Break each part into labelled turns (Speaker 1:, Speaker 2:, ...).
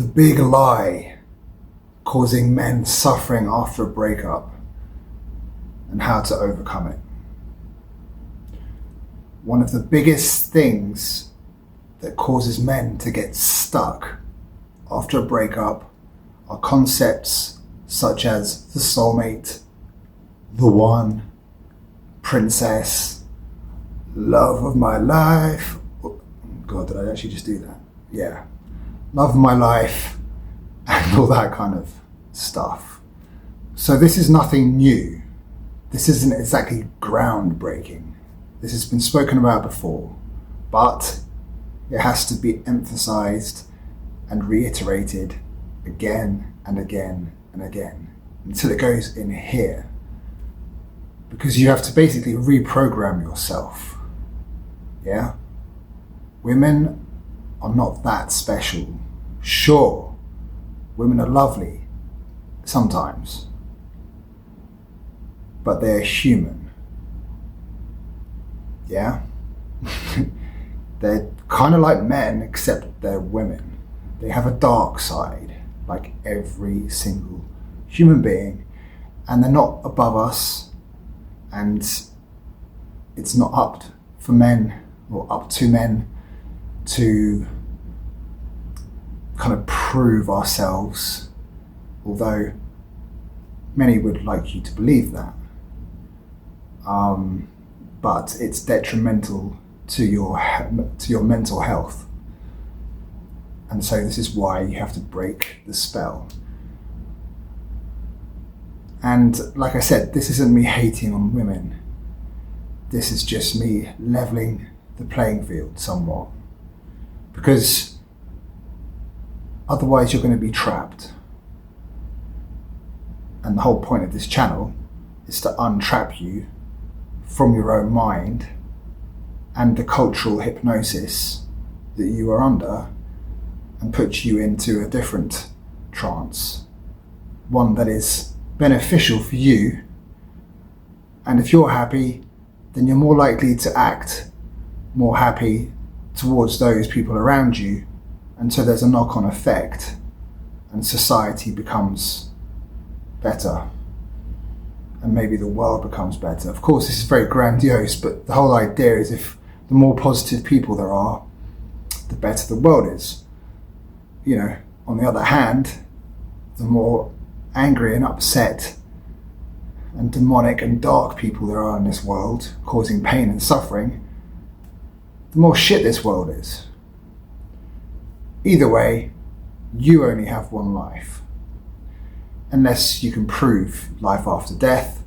Speaker 1: the big lie causing men suffering after a breakup and how to overcome it. One of the biggest things that causes men to get stuck after a breakup are concepts such as the soulmate, the one, princess, love of my life. Oh, God, did I actually just do that? Yeah. Love of my life and all that kind of stuff. So this is nothing new. This isn't exactly groundbreaking. This has been spoken about before, but it has to be emphasized and reiterated again and again and again until it goes in here. Because you have to basically reprogram yourself. Yeah? Women are not that special. Sure, women are lovely sometimes, but they're human. Yeah? They're kind of like men, except they're women. They have a dark side, like every single human being, and they're not above us, and it's not up for men, or up to men, to kind of prove ourselves, although many would like you to believe that. But it's detrimental to your mental health. And so this is why you have to break the spell. And like I said, this isn't me hating on women. This is just me leveling the playing field somewhat. Because otherwise you're going to be trapped. And the whole point of this channel is to untrap you from your own mind and the cultural hypnosis that you are under, and put you into a different trance, one that is beneficial for you. And if you're happy, then you're more likely to act more happy towards those people around you, and so there's a knock-on effect and society becomes better, and maybe the world becomes better. Of course, this is very grandiose, but the whole idea is if the more positive people there are, the better the world is. You know, on the other hand, the more angry and upset and demonic and dark people there are in this world, causing pain and suffering, the more shit this world is. Either way, you only have one life. Unless you can prove life after death,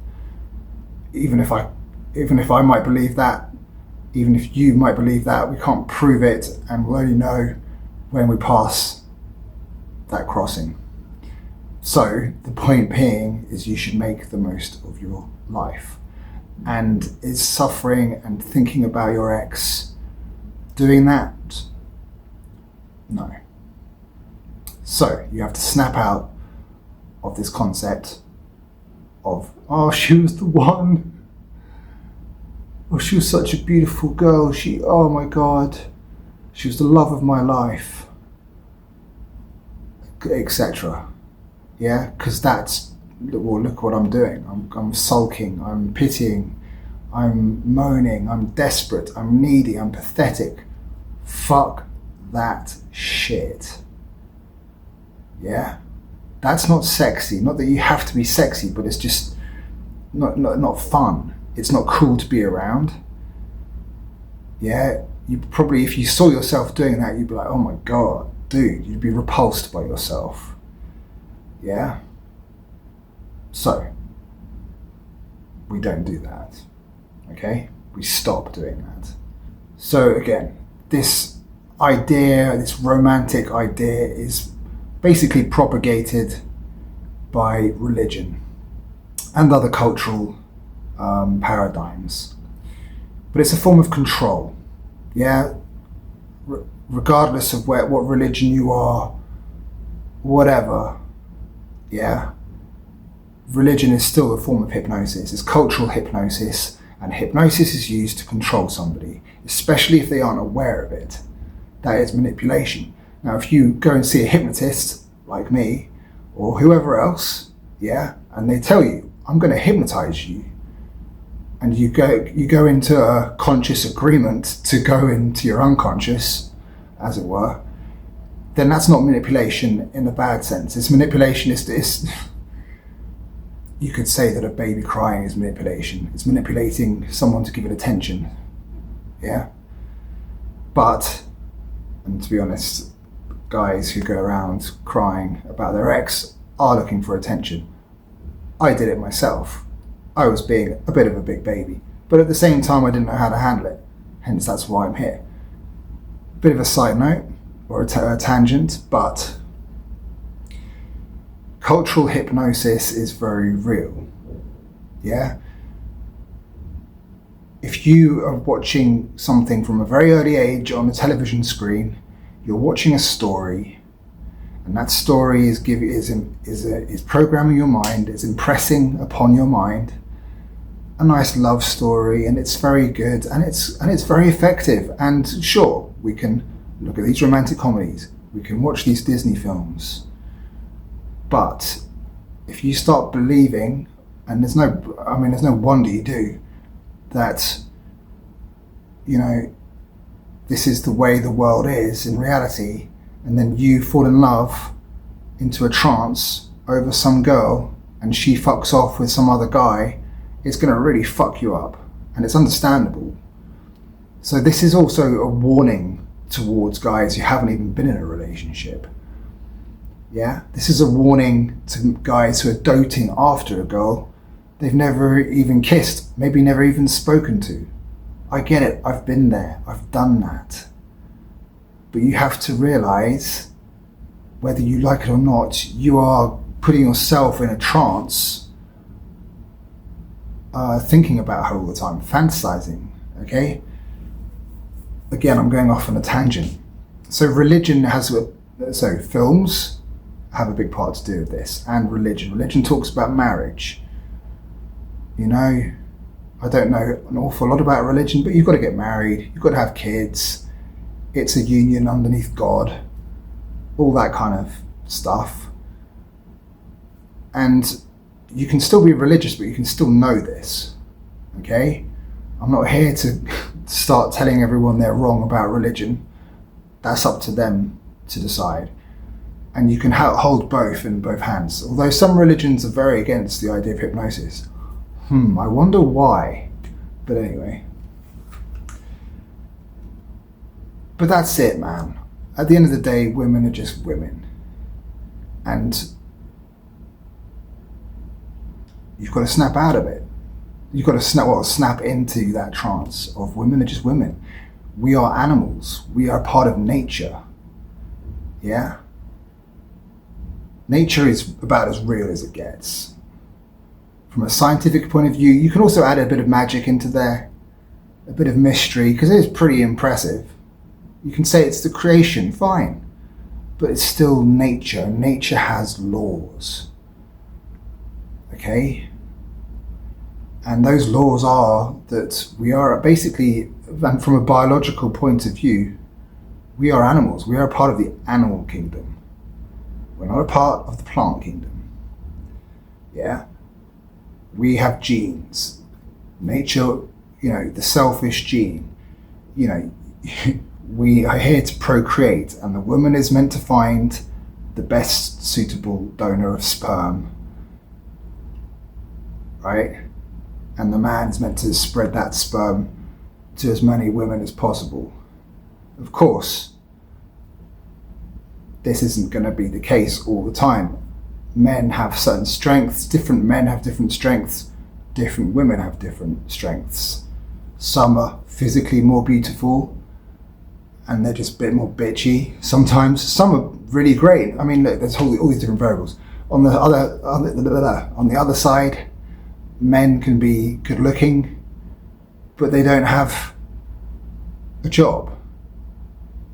Speaker 1: even if I might believe that, even if you might believe that, we can't prove it, and we'll only know when we pass that crossing. So the point being is you should make the most of your life. And is suffering and thinking about your ex doing that? No. So you have to snap out of this concept of, oh, she was the one. Oh, she was such a beautiful girl. Oh my God, she was the love of my life, etc. Yeah, because that's, well, look what I'm doing. I'm sulking, I'm pitying, I'm moaning, I'm desperate, I'm needy, I'm pathetic. Fuck that shit. Yeah? That's not sexy. Not that you have to be sexy, but it's just not fun. It's not cool to be around. Yeah? You probably, if you saw yourself doing that, you'd be like, oh my God, dude, you'd be repulsed by yourself. Yeah? So, we don't do that. Okay? We stop doing that. So again, this idea, this romantic idea, is basically propagated by religion and other cultural paradigms. But it's a form of control. Yeah? Regardless of what religion you are, whatever. Yeah? Religion is still a form of hypnosis. It's cultural hypnosis, and hypnosis is used to control somebody, especially if they aren't aware of it. That is manipulation. Now, if you go and see a hypnotist like me or whoever else, yeah, and they tell you, I'm going to hypnotize you, and you go into a conscious agreement to go into your unconscious, as it were, then that's not manipulation in the bad sense. It's manipulation. It's you could say that a baby crying is manipulation. It's manipulating someone to give it attention. Yeah. But, and to be honest, guys who go around crying about their ex are looking for attention. I did it myself. I was being a bit of a big baby, but at the same time I didn't know how to handle it. Hence that's why I'm here. Bit of a side note, or a tangent, but cultural hypnosis is very real. Yeah? If you are watching something from a very early age on a television screen, you're watching a story, and that story is programming your mind, it's impressing upon your mind a nice love story, and it's very good, and it's very effective. And sure, we can look at these romantic comedies, we can watch these Disney films, but if you start believing, and there's no wonder you do, that, you know, this is the way the world is in reality, and then you fall in love into a trance over some girl and she fucks off with some other guy, it's going to really fuck you up, and it's understandable. So this is also a warning towards guys who haven't even been in a relationship. Yeah, this is a warning to guys who are doting after a girl they've never even kissed, maybe never even spoken to. I get it, I've been there, I've done that. But you have to realize, whether you like it or not, you are putting yourself in a trance, thinking about her all the time, fantasizing, okay? Again, I'm going off on a tangent. So films have a big part to do with this, and religion. Religion talks about marriage. You know, I don't know an awful lot about religion, but you've got to get married, you've got to have kids, it's a union underneath God, all that kind of stuff. And you can still be religious, but you can still know this, okay? I'm not here to start telling everyone they're wrong about religion. That's up to them to decide. And you can hold both in both hands. Although some religions are very against the idea of hypnosis. I wonder why. But anyway. But that's it, man. At the end of the day, women are just women. And you've got to snap out of it. You've got to snap into that trance of women are just women. We are animals. We are part of nature. Yeah? Nature is about as real as it gets. From a scientific point of view, you can also add a bit of magic into there, a bit of mystery, because it is pretty impressive. You can say it's the creation, fine, but it's still nature. Nature has laws, okay? And those laws are that we are basically, and from a biological point of view, we are animals. We are a part of the animal kingdom. We're not a part of the plant kingdom. Yeah? We have genes. Nature, you know, the selfish gene, you know, we are here to procreate, and the woman is meant to find the best suitable donor of sperm, right? And the man's meant to spread that sperm to as many women as possible. Of course, this isn't going to be the case all the time. Men have certain strengths, different men have different strengths, different women have different strengths. Some are physically more beautiful and they're just a bit more bitchy. Sometimes some are really great. I mean, look, there's all these different variables. On the other side, men can be good looking, but they don't have a job.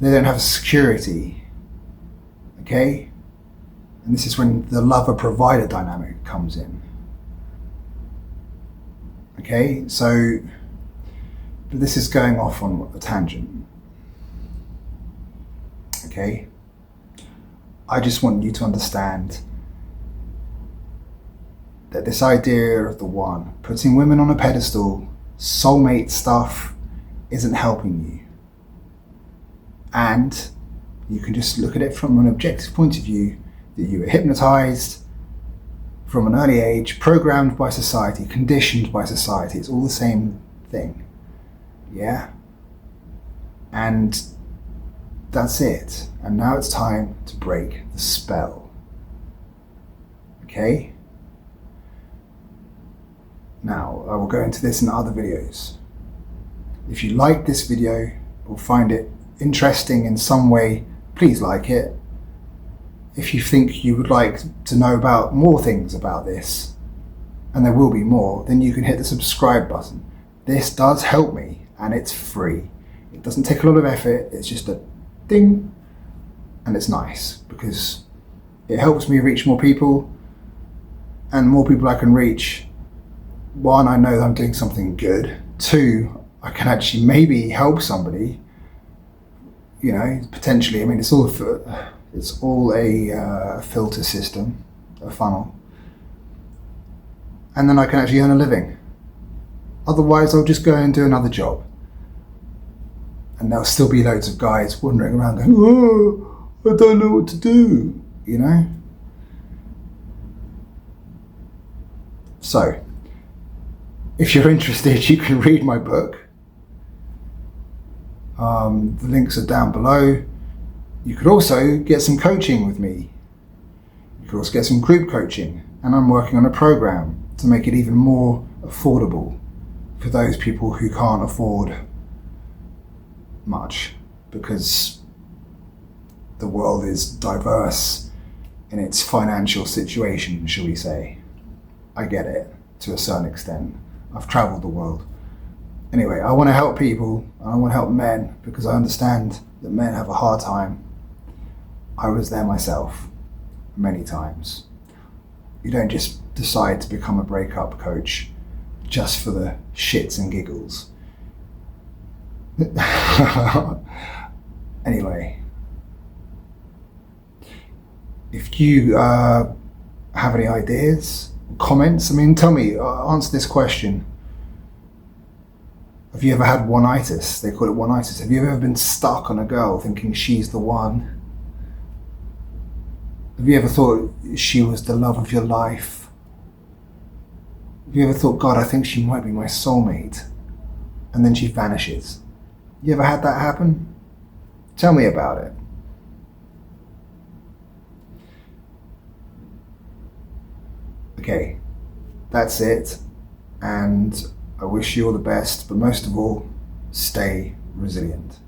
Speaker 1: They don't have security, okay? And this is when the lover-provider dynamic comes in. Okay, so, but this is going off on a tangent. Okay, I just want you to understand that this idea of the one, putting women on a pedestal, soulmate stuff, isn't helping you. And you can just look at it from an objective point of view, that you were hypnotized from an early age, programmed by society, conditioned by society. It's all the same thing. Yeah? And that's it. And now it's time to break the spell. Okay? Now, I will go into this in other videos. If you like this video or find it interesting in some way, please like it. If you think you would like to know about more things about this, and there will be more, then you can hit the subscribe button. This does help me, and it's free. It doesn't take a lot of effort, it's just a ding, and it's nice because it helps me reach more people, and more people I can reach. One, I know that I'm doing something good. Two, I can actually maybe help somebody, you know, potentially. I mean, it's all a filter system, a funnel. And then I can actually earn a living. Otherwise, I'll just go and do another job. And there'll still be loads of guys wandering around going, oh, I don't know what to do, you know? So, if you're interested, you can read my book. The links are down below. You could also get some coaching with me. You could also get some group coaching. And I'm working on a program to make it even more affordable for those people who can't afford much, because the world is diverse in its financial situation, shall we say. I get it to a certain extent. I've traveled the world. Anyway, I want to help people, and I want to help men, because I understand that men have a hard time. I was there myself many times. You don't just decide to become a breakup coach just for the shits and giggles. Anyway, if you have any ideas, comments, I mean, tell me, answer this question. Have you ever had one-itis? They call it one-itis. Have you ever been stuck on a girl thinking she's the one? Have you ever thought she was the love of your life? Have you ever thought, God, I think she might be my soulmate? And then she vanishes. You ever had that happen? Tell me about it. Okay, that's it. And I wish you all the best, but most of all, stay resilient.